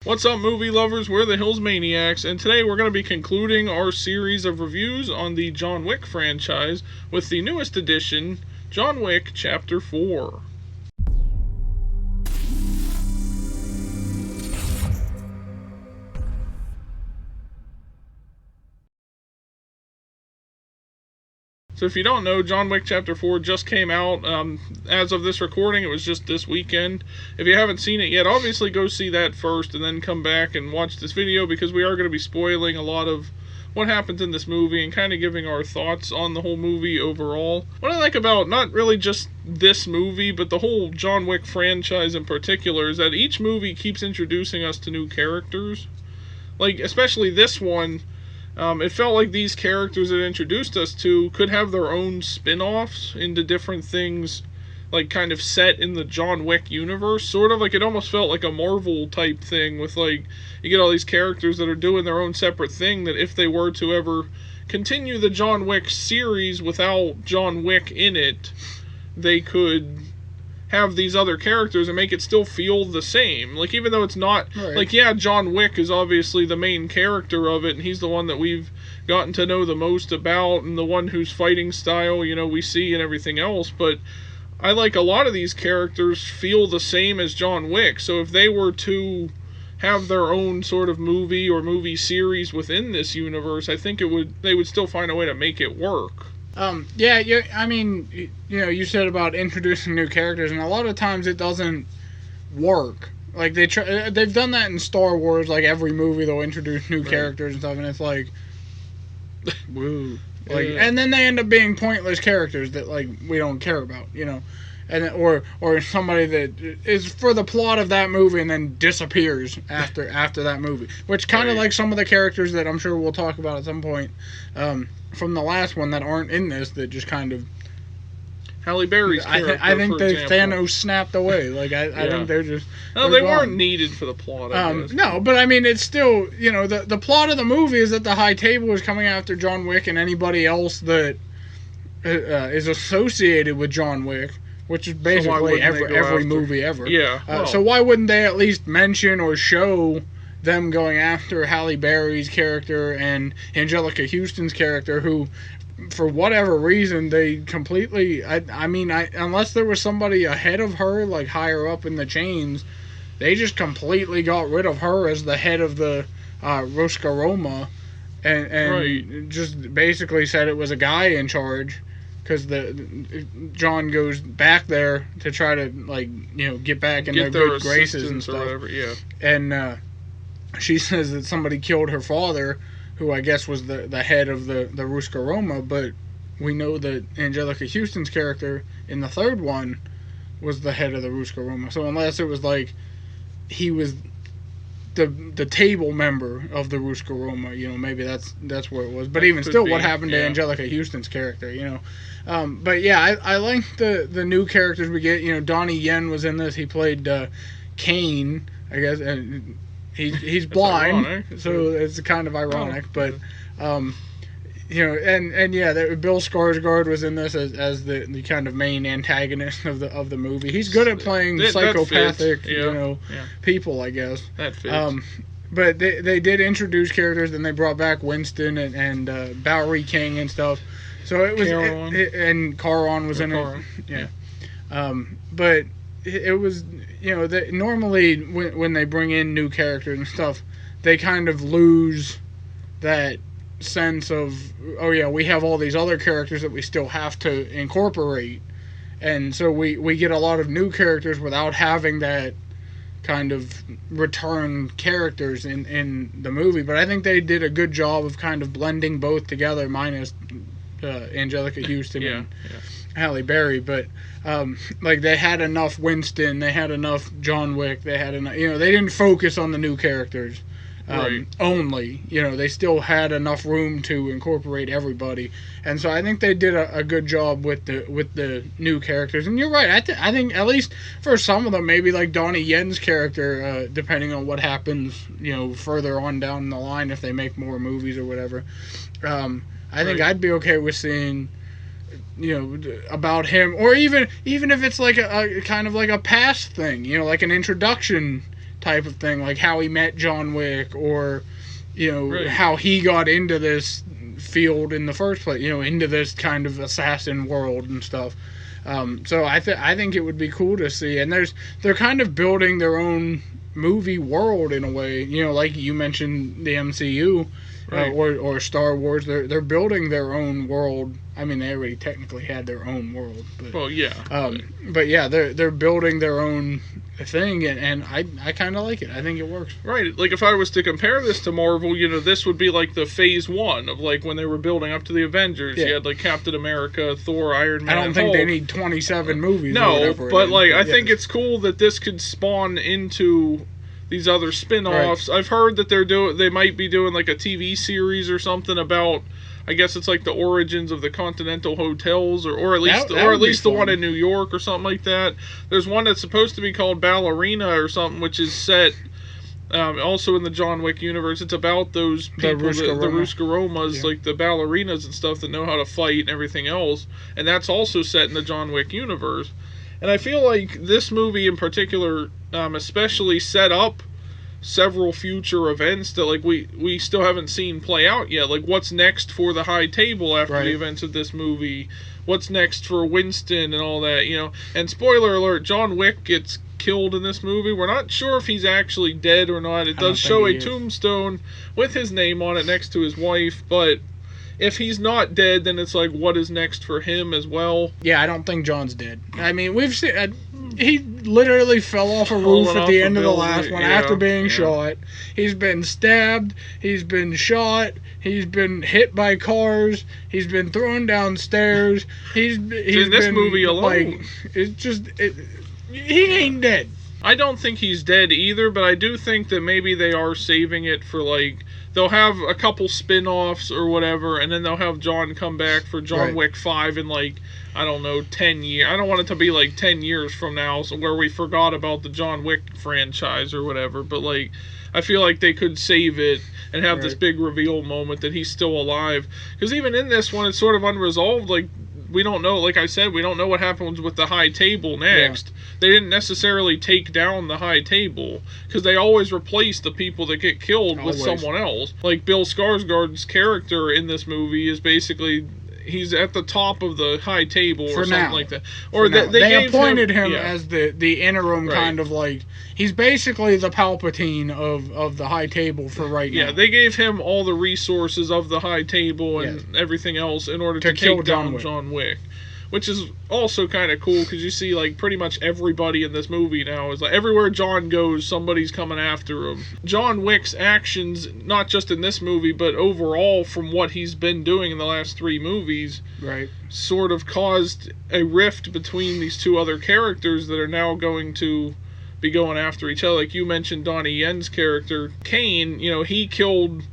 What's up, movie lovers? We're the Hills Maniacs, and today we're going to be concluding our series of reviews on the John Wick franchise with the newest edition, John Wick Chapter 4. So if you don't know, John Wick Chapter 4 just came out. As of this recording, it was just this weekend. If you haven't seen it yet, obviously go see that first and then come back and watch this video, because we are going to be spoiling a lot of what happens in this movie and kind of giving our thoughts on the whole movie overall. What I like about not really just this movie, but the whole John Wick franchise in particular, is that each movie keeps introducing us to new characters. Like, especially this one. It felt like these characters it introduced us to could have their own spin-offs into different things, like kind of set in the John Wick universe. Sort of like it almost felt like a Marvel type thing with, like, you get all these characters that are doing their own separate thing, that if they were to ever continue the John Wick series without John Wick in it, they could have these other characters and make it still feel the same. Like, even though it's not, right. Like, yeah, John Wick is obviously the main character of it, and he's the one that we've gotten to know the most about, and the one whose fighting style, we see and everything else, but I like a lot of these characters feel the same as John Wick, so if they were to have their own sort of movie or movie series within this universe, I think they would still find a way to make it work. You said about introducing new characters, and a lot of times it doesn't work. Like, they've done that in Star Wars. Like, every movie they'll introduce new characters and stuff, and it's like, woo. Like, and then they end up being pointless characters that, like, we don't care about, and or somebody that is for the plot of that movie and then disappears after that movie, which kind of like some of the characters that I'm sure we'll talk about at some point from the last one that aren't in this, that just kind of Halle Berry's character, I think Thanos snapped away. Like, I think they're just... No, they weren't needed for the plot, I guess. No, but I mean, it's still, the plot of the movie is that the High Table is coming after John Wick and anybody else that is associated with John Wick, which is basically every movie ever. Yeah. So why wouldn't they at least mention or show them going after Halle Berry's character and Angelica Houston's character, who, for whatever reason, they completely... unless there was somebody ahead of her, like higher up in the chains, they just completely got rid of her as the head of the Roscaroma, and just basically said it was a guy in charge, because John goes back there to try to, like, get back in their good graces and stuff. Or whatever, yeah. And she says that somebody killed her father, who I guess was the head of the Roscaroma, but we know that Angelica Houston's character in the third one was the head of the Roscaroma. So unless it was like he was the table member of the Roscaroma, maybe that's where it was. But even still, what happened to Angelica Houston's character, But yeah, I like the new characters we get. Donnie Yen was in this. He played Kane, I guess, and he's blind, ironic, so it's kind of ironic. But Bill Skarsgård was in this as the kind of main antagonist of the movie. He's good at playing psychopathic, people, I guess. That fits. But they did introduce characters, and they brought back Winston and Bowery King and stuff. So it was, and Caron was in it. Yeah. But it was, normally when they bring in new characters and stuff, they kind of lose that sense of, we have all these other characters that we still have to incorporate, and so we get a lot of new characters without having that kind of return characters in the movie. But I think they did a good job of kind of blending both together, minus Angelica Houston and Halle Berry. But like, they had enough Winston, they had enough John Wick, they had enough, they didn't focus on the new characters only. They still had enough room to incorporate everybody, and so I think they did a good job with the new characters. And you're right, I think at least for some of them, maybe like Donnie Yen's character, depending on what happens, further on down the line, if they make more movies or whatever, I think I'd be okay with seeing, about him, or even if it's like a kind of like a past thing, like an introduction type of thing, like how he met John Wick, or Right. how he got into this field in the first place, into this kind of assassin world and stuff. So I think it would be cool to see, and they're kind of building their own movie world in a way, like you mentioned the MCU. Right. Or Star Wars, they're building their own world. I mean, they already technically had their own world, but Well, yeah. but yeah, they're building their own thing, and I kind of like it. I think it works. Right. Like, if I was to compare this to Marvel, this would be like the phase 1 of like when they were building up to the Avengers. Yeah. You had like Captain America, Thor, Iron Man. I don't think Hulk. they need 27 movies. or No, whatever but it is, like I think yes. it's cool that this could spawn into these other spin-offs. Right. I've heard that they might be doing like a TV series or something about, I guess it's like the origins of the Continental Hotels, or at least the one in New York or something like that. There's one that's supposed to be called Ballerina or something, which is set also in the John Wick universe. It's about those people, the Ruscaromas, yeah. Like the ballerinas and stuff that know how to fight and everything else, and that's also set in the John Wick universe. And I feel like this movie in particular, especially set up several future events that like we still haven't seen play out yet. Like, what's next for the High Table after the events of this movie? What's next for Winston and all that, And spoiler alert, John Wick gets killed in this movie. We're not sure if he's actually dead or not. It does show a tombstone with his name on it next to his wife, but if he's not dead, then it's like, what is next for him as well? Yeah, I don't think John's dead. I mean, we've seen... he literally fell off a roof at the end of the last one after being shot. He's been stabbed. He's been shot. He's been hit by cars. He's been thrown downstairs. He's in this movie alone. Like, he ain't dead. I don't think he's dead either, but I do think that maybe they are saving it for like... They'll have a couple spin-offs or whatever, and then they'll have John come back for John Wick 5 in like, I don't know, 10 years. I don't want it to be like 10 years from now, so where we forgot about the John Wick franchise or whatever, but like, I feel like they could save it and have this big reveal moment that he's still alive. Because even in this one, it's sort of unresolved. Like, we don't know, like I said, we don't know what happens with the High Table next. Yeah. They didn't necessarily take down the High Table, because they always replace the people that get killed with someone else. Like, Bill Skarsgård's character in this movie is basically... He's at the top of the High Table or something like that. Or they appointed him as the interim kind of like... He's basically the Palpatine of the High Table for now. Yeah, they gave him all the resources of the High Table and everything else in order to take down John Wick. Which is also kind of cool, because you see, like, pretty much everybody in this movie now is like, everywhere John goes, somebody's coming after him. John Wick's actions, not just in this movie, but overall from what he's been doing in the last 3 movies, sort of caused a rift between these 2 other characters that are now going to be going after each other. Like you mentioned, Donnie Yen's character, Kane, he killed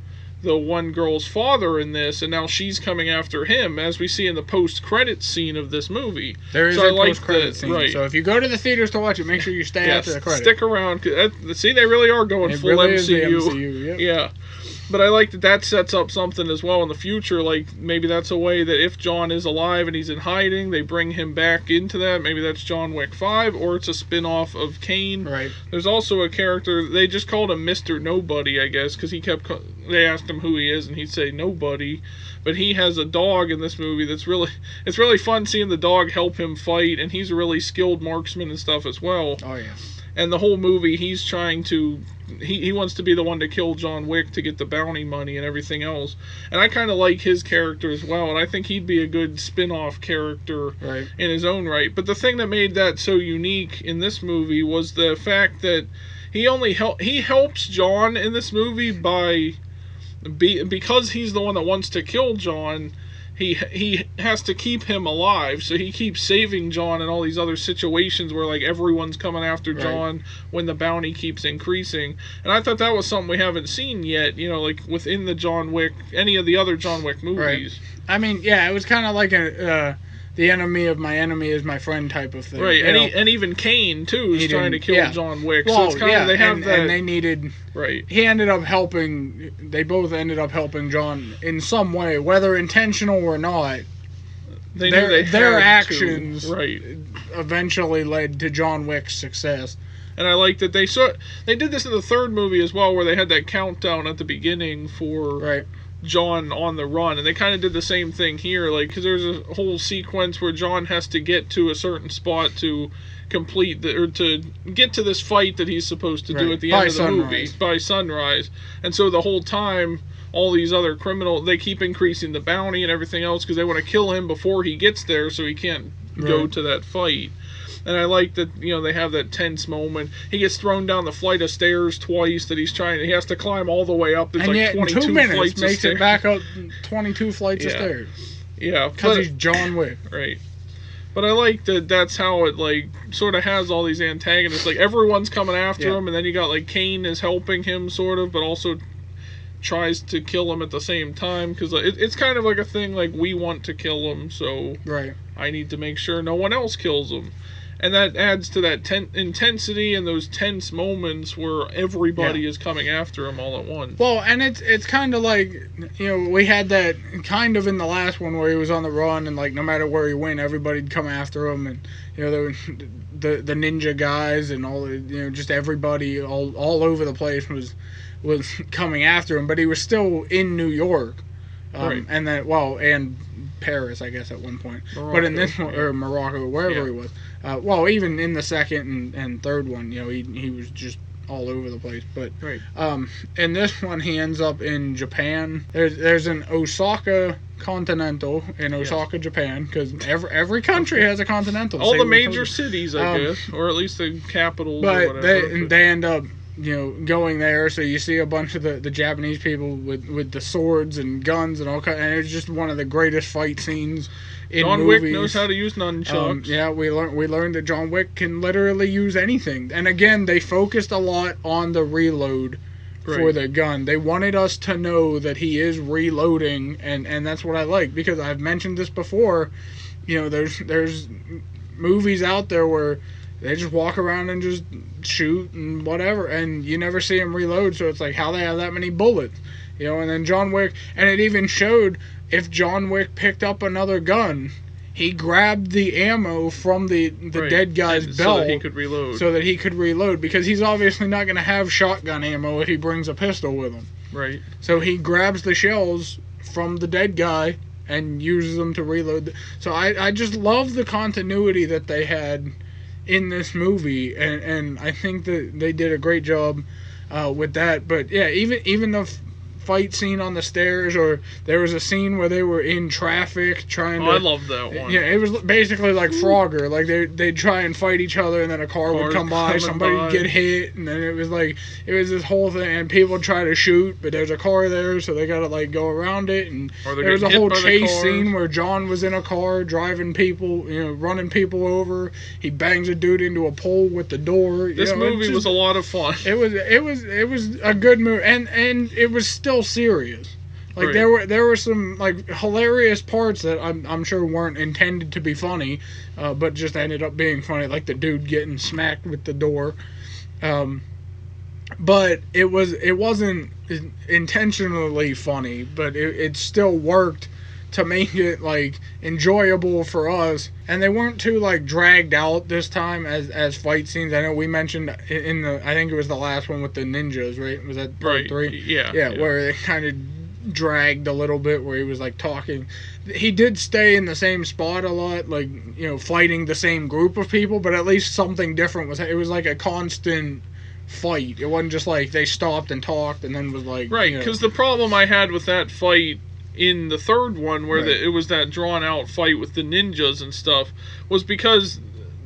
the one girl's father in this, and now she's coming after him, as we see in the post-credits scene of this movie. There is a post-credits scene, so if you go to the theaters to watch it, make sure you stay after the credits. Stick around. See, they really are going full MCU. Is the MCU. Yeah. But I like that sets up something as well in the future. Like, maybe that's a way that if John is alive and he's in hiding, they bring him back into that. Maybe that's John Wick 5, or it's a spin-off of Kane. Right. There's also a character, they just called him Mr. Nobody, I guess, because they asked him who he is, and he'd say nobody. But he has a dog in this movie it's really fun seeing the dog help him fight, and he's a really skilled marksman and stuff as well. Oh, yeah. And the whole movie, he's trying to... He wants to be the one to kill John Wick to get the bounty money and everything else. And I kind of like his character as well, and I think he'd be a good spin-off character in his own right. But the thing that made that so unique in this movie was the fact that he helps John in this movie because he's the one that wants to kill John. He has to keep him alive, so he keeps saving John in all these other situations where like everyone's coming after John when the bounty keeps increasing. And I thought that was something we haven't seen yet, like within the John Wick, any of the other John Wick movies. Right. I mean, yeah, it was kind of like the enemy of my enemy is my friend type of thing. Right, and even Kane, too, is trying to kill John Wick. Well, so it's kind of, they have that... And they needed... Right. He ended up helping... They both ended up helping John in some way, whether intentional or not. Their actions eventually led to John Wick's success. And I like that they did this in the third movie as well, where they had that countdown at the beginning for John on the run, and they kind of did the same thing here, like, because there's a whole sequence where John has to get to a certain spot to complete to get to this fight that he's supposed to do at the end of the movie by sunrise. And so the whole time, all these other they keep increasing the bounty and everything else because they want to kill him before he gets there, so he can't go to that fight. And I like that, they have that tense moment. He gets thrown down the flight of stairs twice that he has to climb all the way up. There's and like 22 2 minutes flights makes it back up 22 flights of stairs. Yeah. Because he's John Wick. Right. But I like that that's how it, like, sort of has all these antagonists. Like, everyone's coming after him, and then you got, like, Kane is helping him, sort of, but also tries to kill him at the same time. Because it's kind of like a thing, like, we want to kill him, so I need to make sure no one else kills him. And that adds to that intensity and those tense moments where everybody is coming after him all at once. Well, and it's kind of like, we had that kind of in the last one where he was on the run, and like no matter where he went, everybody'd come after him, and there were the ninja guys and all just everybody all over the place was coming after him, but he was still in New York, and then and Paris, I guess, at one point. Morocco, but in this one, or Morocco, wherever he was. Even in the second and third one, he was just all over the place. But in this one, he ends up in Japan. There's an Osaka Continental in Osaka, Japan, because every country has a Continental. All the major cities, I guess, or at least the capitals. But or whatever. They end up going there, so you see a bunch of the Japanese people with the swords and guns and all kinds, and it's just one of the greatest fight scenes in John movies. Wick knows how to use nunchucks. We learned that John Wick can literally use anything. And again, they focused a lot on the reload for the gun. They wanted us to know that he is reloading, and that's what I like, because I've mentioned this before. There's movies out there where they just walk around and just shoot and whatever, and you never see him reload, so it's like, how they have that many bullets? And then John Wick, and it even showed if John Wick picked up another gun, he grabbed the ammo from the dead guy's belt so that he could reload. Because he's obviously not going to have shotgun ammo if he brings a pistol with him. Right. So he grabs the shells from the dead guy and uses them to reload. So I just love the continuity that they had in this movie, and I think that they did a great job with that. But yeah, even the fight scene on the stairs, or there was a scene where they were in traffic trying to... I love that one. Yeah, it was basically like Frogger. Like they'd try and fight each other, and then a car would come by, somebody would get hit, and then it was this whole thing, and people would try to shoot, but there's a car there, so they gotta like go around it, and there was a whole chase scene where John was in a car driving people, running people over. He bangs a dude into a pole with the door. This movie was a lot of fun. It was a good movie, and it was still serious. Like there were some like hilarious parts that I'm sure weren't intended to be funny, but just ended up being funny, like the dude getting smacked with the door. But it wasn't intentionally funny, but it still worked to make it like enjoyable for us, and they weren't too like dragged out this time as fight scenes. I know we mentioned in I think it was the last one with the ninjas, right? Was that part 3? Yeah, where they kind of dragged a little bit, where he was like talking. He did stay in the same spot a lot, like fighting the same group of people, but at least something different it was like a constant fight. It wasn't just like they stopped and talked and then was like because the problem I had with that fight in the third one, where it was that drawn out fight with the ninjas and stuff, was because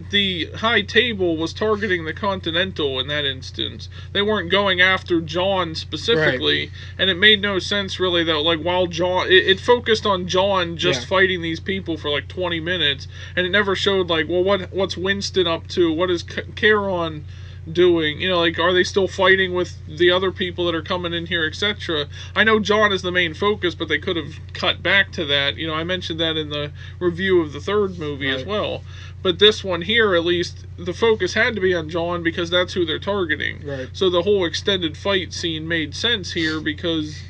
the high table was targeting the Continental in that instance. They weren't going after John specifically, and it made no sense really that like while John, it focused on John just fighting these people for like 20 minutes, and it never showed like, well, what's Winston up to? What is Charon doing? Like, are they still fighting with the other people that are coming in here, etc.? I know John is the main focus, but they could have cut back to that. I mentioned that in the review of the third movie as well. But this one here, at least, the focus had to be on John because that's who they're targeting. Right. So the whole extended fight scene made sense here because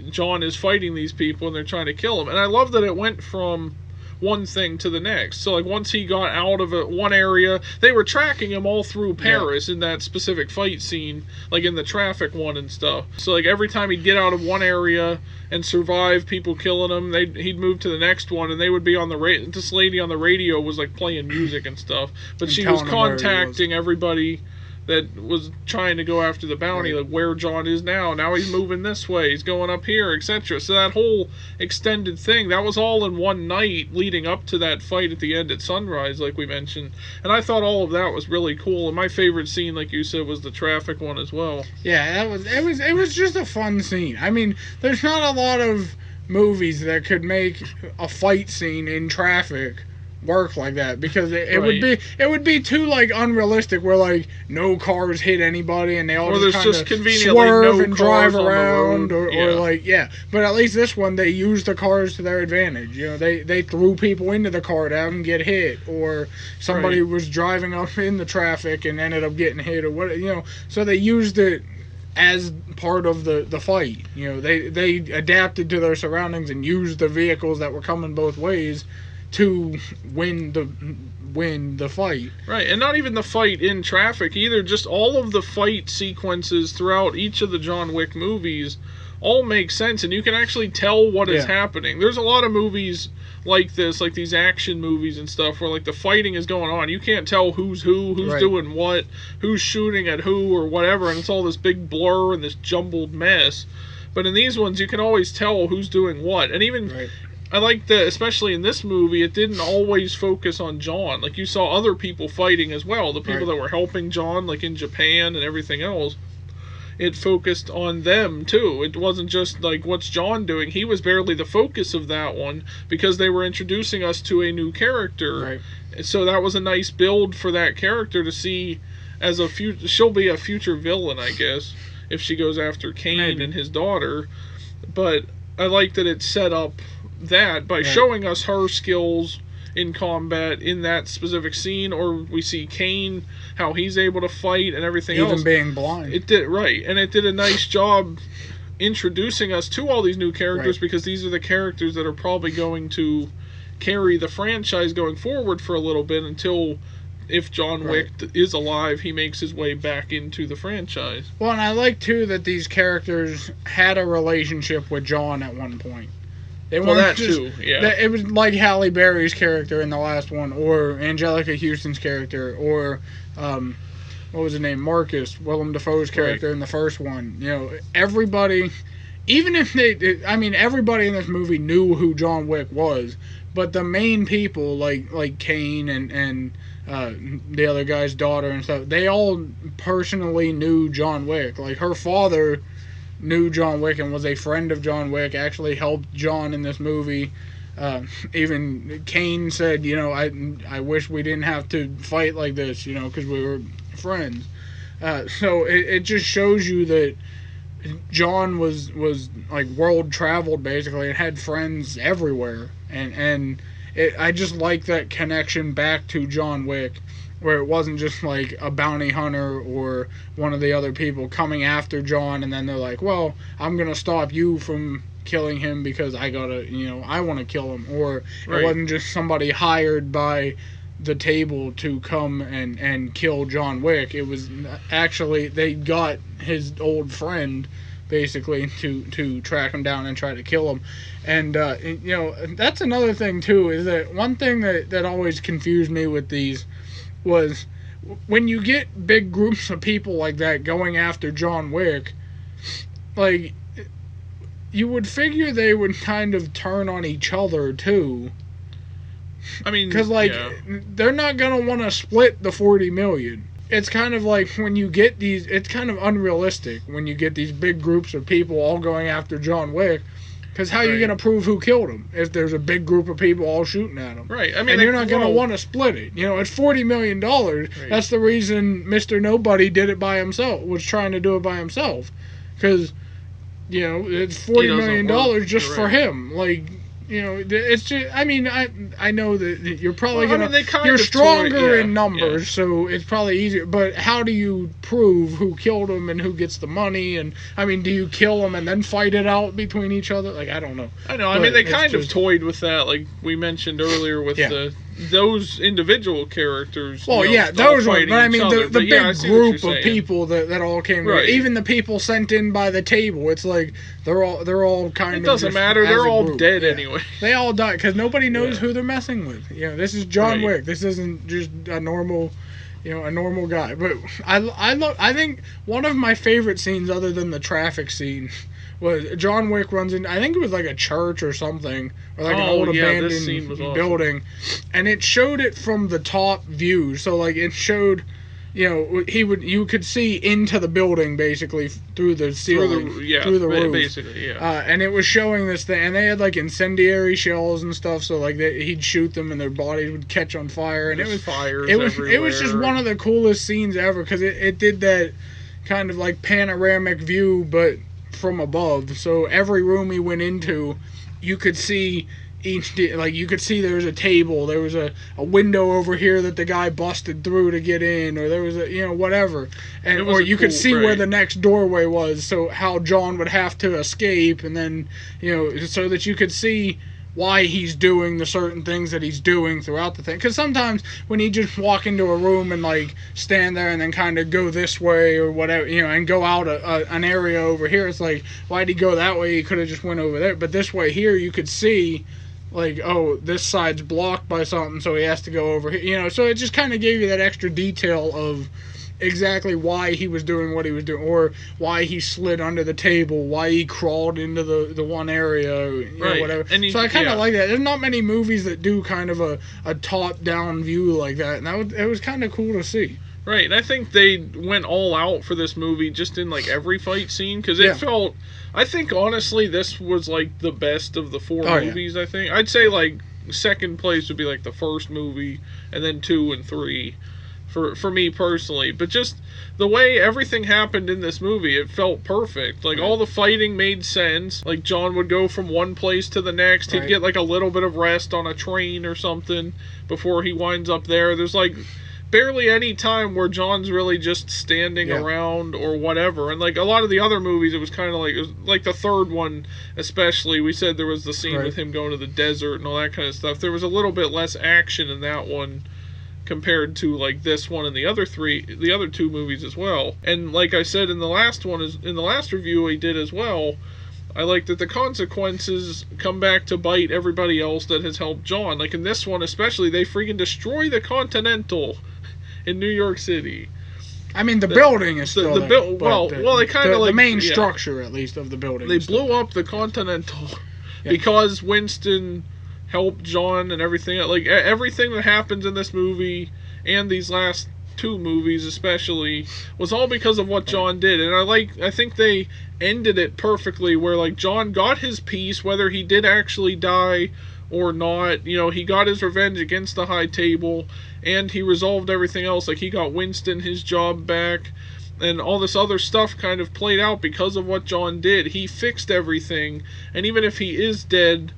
John is fighting these people and they're trying to kill him. And I love that it went from one thing to the next. So like once he got out of one area, they were tracking him all through Paris in that specific fight scene, like in the traffic one and stuff. So like every time he'd get out of one area and survive people killing him, he'd move to the next one, and they would be on the this lady on the radio was like playing music and stuff, but she was contacting everybody that was trying to go after the bounty, like where John is now. Now he's moving this way, he's going up here, etc. So that whole extended thing, that was all in one night leading up to that fight at the end at sunrise, like we mentioned. And I thought all of that was really cool. And my favorite scene, like you said, was the traffic one as well. Yeah, it was just a fun scene. I mean, there's not a lot of movies that could make a fight scene in traffic work like that, because it would be too like unrealistic, where like no cars hit anybody and they all just kind of swerve and drive around, or like but at least this one they used the cars to their advantage. You know, they threw people into the car to have them get hit, or somebody was driving up in the traffic and ended up getting hit, or what, you know, so they used it as part of the fight. You know, they adapted to their surroundings and used the vehicles that were coming both ways to win the fight. Right, and not even the fight in traffic either, just all of the fight sequences throughout each of the John Wick movies all make sense, and you can actually tell what is happening. There's a lot of movies like this, like these action movies and stuff, where like the fighting is going on. You can't tell who's doing what, who's shooting at who or whatever, and it's all this big blur and this jumbled mess. But in these ones, you can always tell who's doing what. And even I like that, especially in this movie, it didn't always focus on John. Like, you saw other people fighting as well. The people that were helping John, like in Japan and everything else. It focused on them, too. It wasn't just, like, what's John doing? He was barely the focus of that one, because they were introducing us to a new character. Right. So that was a nice build for that character to see as a future. She'll be a future villain, I guess, if she goes after Kane and his daughter. But I like that it set up that by showing us her skills in combat in that specific scene, or we see Kane, how he's able to fight and everything else. Even being blind. It did, and it did a nice job introducing us to all these new characters, because these are the characters that are probably going to carry the franchise going forward for a little bit, until, if John Wick is alive, he makes his way back into the franchise. Well, and I like, too, that these characters had a relationship with John at one point. It was like Halle Berry's character in the last one, or Angelica Houston's character, or what was his name, Marcus, Willem Dafoe's character in the first one. You know, everybody, even if everybody in this movie knew who John Wick was, but the main people, like Kane and the other guy's daughter and stuff, they all personally knew John Wick. Like, her father knew John Wick and was a friend of John Wick, actually helped John in this movie. Even Kane said, you know, I wish we didn't have to fight like this, you know, because we were friends. So it just shows you that John was like world traveled, basically, and had friends everywhere. And I just like that connection back to John Wick, where it wasn't just like a bounty hunter or one of the other people coming after John, and then they're like, well, I'm going to stop you from killing him because I want to kill him. Or it wasn't just somebody hired by the table to come and kill John Wick. It was actually, they got his old friend, basically, to track him down and try to kill him. And, you know, that's another thing, too, is that one thing that always confused me with these was, when you get big groups of people like that going after John Wick, like, you would figure they would kind of turn on each other, too. I mean, because, like, they're not going to want to split the $40 million. It's kind of like when you get these, it's kind of unrealistic when you get these big groups of people all going after John Wick. Because how are you going to prove who killed him if there's a big group of people all shooting at him? Right. I mean, and you're not going to want to split it. You know, it's $40 million. That's the reason Mr. Nobody did it by himself, was trying to do it by himself. Because, you know, it's $40 million just for him. Like, it's just. I mean, I know that you're probably you're stronger in numbers, so it's probably easier. But how do you prove who killed him and who gets the money? And I mean, do you kill them and then fight it out between each other? Like, I don't know. I know. I mean, they kind of toyed with that, like we mentioned earlier, with those individual characters. Well, those ones. But I mean, the big group of people that all came together. Even the people sent in by the table. It's like they're all kind of. It doesn't matter. They're all dead anyway. They all die because nobody knows who they're messing with. This is John Wick. This isn't just a normal, a normal guy. But I think one of my favorite scenes, other than the traffic scene, was John Wick runs in. I think it was like a church or something, or like an old abandoned building, and it showed it from the top view. So like it showed. You could see into the building basically through the ceiling, through the roof, basically, and it was showing this thing, and they had like incendiary shells and stuff, so like he'd shoot them and their bodies would catch on fire, and it was fires. It was just one of the coolest scenes ever because it did that kind of like panoramic view, but from above. So every room he went into, you could see. You could see there was a table, there was a window over here that the guy busted through to get in, or there was whatever, or you could see where the next doorway was, so how John would have to escape, and then so that you could see why he's doing the certain things that he's doing throughout the thing. Because sometimes when he just walk into a room and like stand there and then kind of go this way or whatever, and go out an area over here, it's like, why'd he go that way? He could have just went over there. But this way here, you could see. Like, oh, this side's blocked by something, so he has to go over here. So it just kind of gave you that extra detail of exactly why he was doing what he was doing, or why he slid under the table, why he crawled into the one area, whatever. So I kind of like that. There's not many movies that do kind of a top-down view like that, and it was kind of cool to see. Right, and I think they went all out for this movie just in, like, every fight scene, because it felt... I think, honestly, this was, like, the best of the four movies, I think. I'd say, like, second place would be, like, the first movie, and then 2 and 3, for me personally. But just the way everything happened in this movie, it felt perfect. Like, all the fighting made sense. Like, John would go from one place to the next. He'd get, like, a little bit of rest on a train or something before he winds up there. There's, like... barely any time where John's really just standing around or whatever. And like a lot of the other movies, it was kind of like the third one especially, we said there was the scene with him going to the desert and all that kind of stuff. There was a little bit less action in that one compared to like this one and the other two movies as well. And like I said in the last review I did as well, I like that the consequences come back to bite everybody else that has helped John. Like in this one especially, they freaking destroy the Continental in New York City. I mean, the building is still there. They kind of like... the main structure, at least, of the building. They blew up the Continental because Winston helped John and everything. Like, everything that happens in this movie and these last two movies especially was all because of what John did. And I think they ended it perfectly where, like, John got his piece, whether he did actually die or not. He got his revenge against the High Table, and he resolved everything else. Like, he got Winston his job back, and all this other stuff kind of played out because of what John did. He fixed everything, and even if he is dead,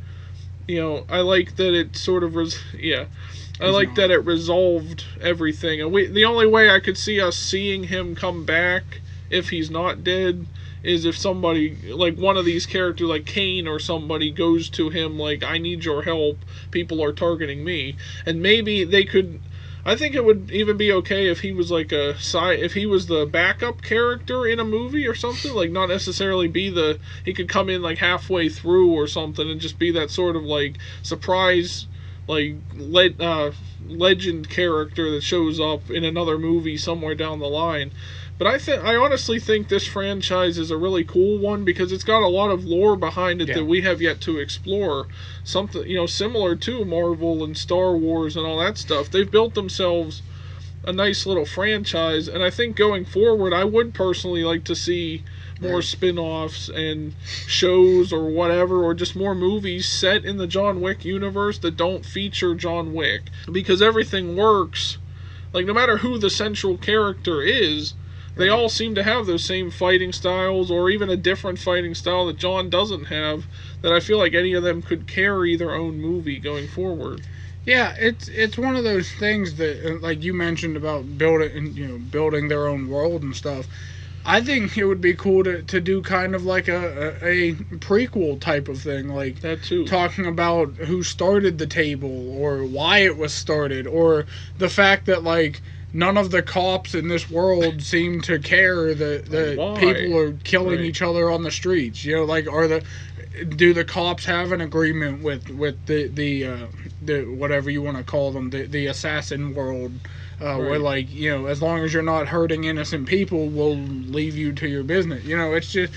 I like that it sort of that it resolved everything. And the only way I could see us seeing him come back if he's not dead is if somebody, like one of these characters, like Kane or somebody, goes to him like, I need your help, people are targeting me. And maybe they could... I think it would even be okay if he was like if he was the backup character in a movie or something, like not necessarily be he could come in like halfway through or something and just be that sort of like surprise, like legend character that shows up in another movie somewhere down the line. But I honestly think this franchise is a really cool one because it's got a lot of lore behind it that we have yet to explore. Something, similar to Marvel and Star Wars and all that stuff. They've built themselves a nice little franchise, and I think going forward, I would personally like to see more spin-offs and shows or whatever, or just more movies set in the John Wick universe that don't feature John Wick. Because everything works. Like, no matter who the central character is, they all seem to have those same fighting styles, or even a different fighting style that John doesn't have, that I feel like any of them could carry their own movie going forward. Yeah, it's one of those things that, like you mentioned about building their own world and stuff. I think it would be cool to do kind of like a prequel type of thing, like that too. Talking about who started the table, or why it was started, or the fact that like none of the cops in this world seem to care that people are killing each other on the streets. You know, like do the cops have an agreement with the whatever you want to call them, the assassin world? Where, like, you know, as long as you're not hurting innocent people, we'll leave you to your business. You know, it's just,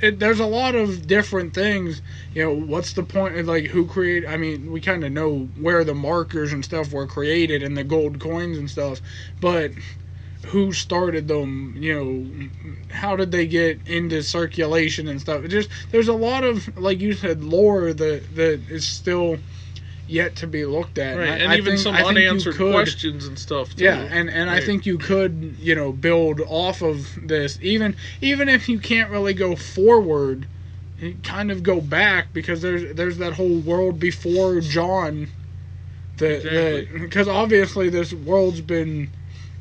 there's a lot of different things. You know, what's the point of, like, who created, I mean, we kind of know where the markers and stuff were created and the gold coins and stuff, but who started them? You know, how did they get into circulation and stuff? There's a lot of, like you said, lore that is still yet to be looked at, right? And even some unanswered questions and stuff too. Yeah, and right. I think you could, you know, build off of this, even if you can't really go forward, kind of go back, because there's that whole world before John, because obviously this world's been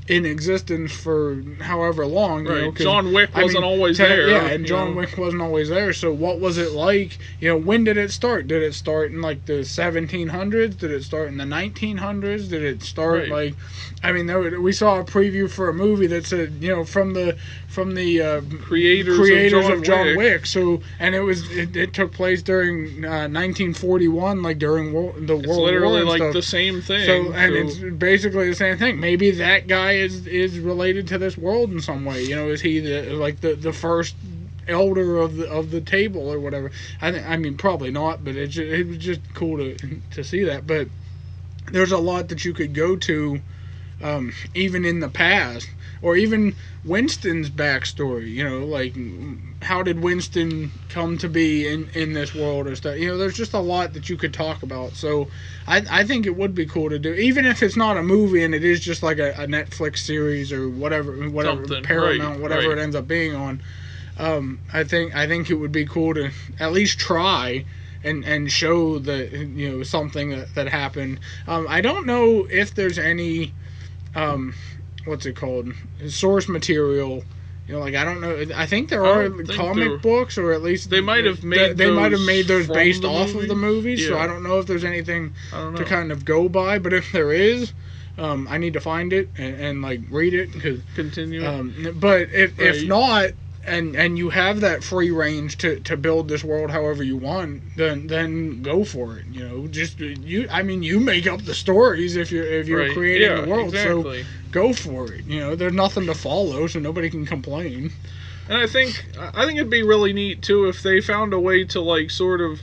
in existence for however long. Right. You know, John Wick wasn't always there. Yeah, and John Wick wasn't always there. So what was it like? You know, when did it start? Did it start in like the 1700s? Did it start in the 1900s? Did it start like? I mean, we saw a preview for a movie that said, you know, from the creators of John Wick. So, and it took place during 1941, like during the World War. It's literally like stuff. The same thing. So, and it's basically the same thing. Maybe that guy is related to this world in some way. You know, is he the first elder of the table or whatever? I mean, probably not, but it was just cool to see that. But there's a lot that you could go to, even in the past, or even Winston's backstory. You know, like how did Winston come to be in this world or stuff? You know, there's just a lot that you could talk about. So I think it would be cool to do, even if it's not a movie and it is just like a Netflix series or whatever something. Paramount, whatever it ends up being on. I think it would be cool to at least try and show that, you know, something that happened. I don't know if there's any what's it called, source material. You know, like, I don't know. I think there are comic books, or at least they might have made those based off of the movies. Yeah. So I don't know if there's anything to kind of go by. But if there is, I need to find it and like read it. Continue. But if not, and you have that free range to build this world however you want, then go for it. You know, just you make up the stories if you're creating the world. Exactly. So go for it. You know, there's nothing to follow, so nobody can complain. And I think it'd be really neat too if they found a way to, like, sort of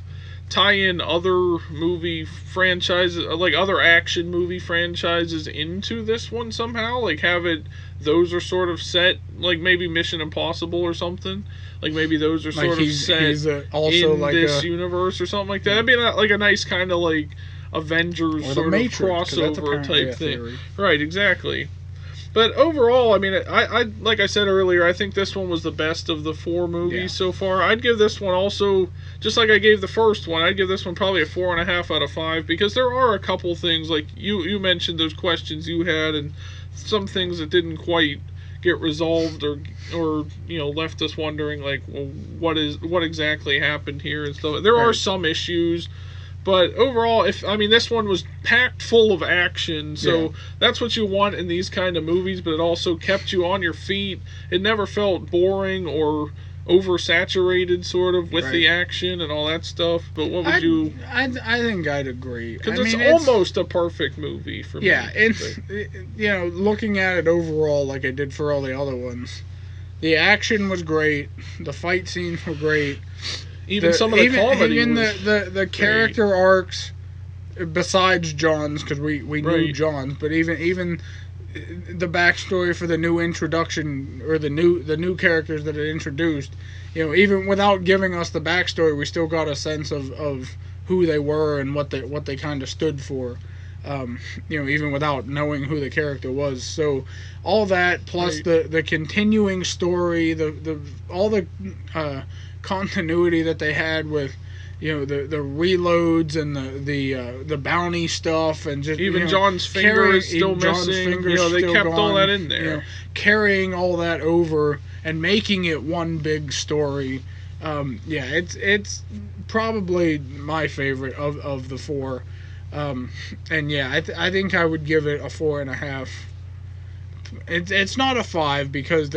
tie in other movie franchises, like other action movie franchises, into this one somehow. Like, have it, those are sort of set, like maybe Mission Impossible or something. Like, maybe those are sort of set also in like this universe or something like that. That'd be like a nice kind of like Avengers sort of crossover type thing. Right, exactly. But overall, I mean, I like I said earlier, I think this one was the best of the four movies so far. I'd give this one also, just like I gave the first one, I'd give this one probably a 4.5 out of 5, because there are a couple things, like you mentioned those questions you had, and some things that didn't quite get resolved, or you know, left us wondering, like, well, what exactly happened here and stuff. There are some issues. But overall, this one was packed full of action, so that's what you want in these kind of movies, but it also kept you on your feet. It never felt boring or oversaturated, sort of, with the action and all that stuff. But what would you... I think I'd agree. Because it's almost a perfect movie for me. Yeah, you know, looking at it overall, like I did for all the other ones, the action was great, the fight scenes were great. Even some of the comedy, even the character arcs, besides John's, because we knew John's, but even the backstory for the new introduction, or the new characters that it introduced, you know, even without giving us the backstory, we still got a sense of who they were and what they kind of stood for. Even without knowing who the character was. So all that plus the continuing story, all the continuity that they had with the reloads and the bounty stuff, and just even John's finger is still missing. They kept all that in there. Carrying all that over and making it one big story. It's probably my favorite of the four. I think I would give it a 4.5. It's not a 5 because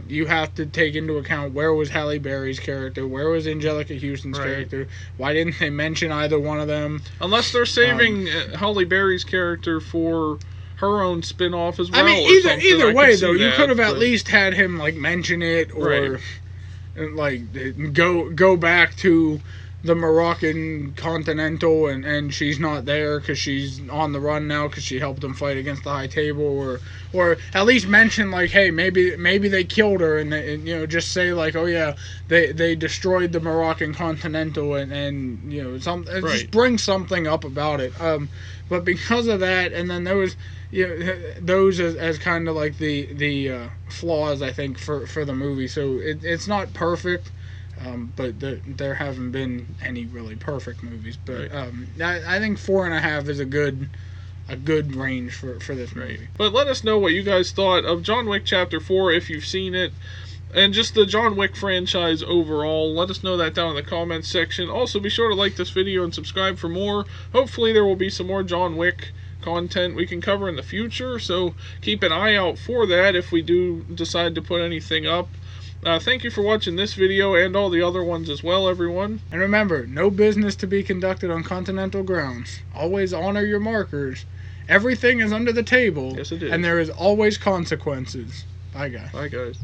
you have to take into account where was Halle Berry's character, where was Angelica Houston's character. Why didn't they mention either one of them? Unless they're saving Halle Berry's character for her own spin-off as well. I mean, either way though, you could have at least had him mention it, or go back to the Moroccan Continental, and she's not there because she's on the run now because she helped them fight against the High Table, or at least mention hey, maybe they killed her, and just say oh yeah, they destroyed the Moroccan Continental, and just bring something up about it. But because of that, and then there was those as kind of the flaws, I think, for the movie. So it's not perfect. But there haven't been any really perfect movies. But I think 4.5 is a good range for this movie. But let us know what you guys thought of John Wick Chapter 4 if you've seen it, and just the John Wick franchise overall. Let us know that down in the comments section. Also, be sure to like this video and subscribe for more. Hopefully there will be some more John Wick content we can cover in the future, so keep an eye out for that if we do decide to put anything up. Thank you for watching this video and all the other ones as well, everyone. And remember, no business to be conducted on continental grounds. Always honor your markers. Everything is under the table. Yes, it is. And there is always consequences. Bye, guys. Bye, guys.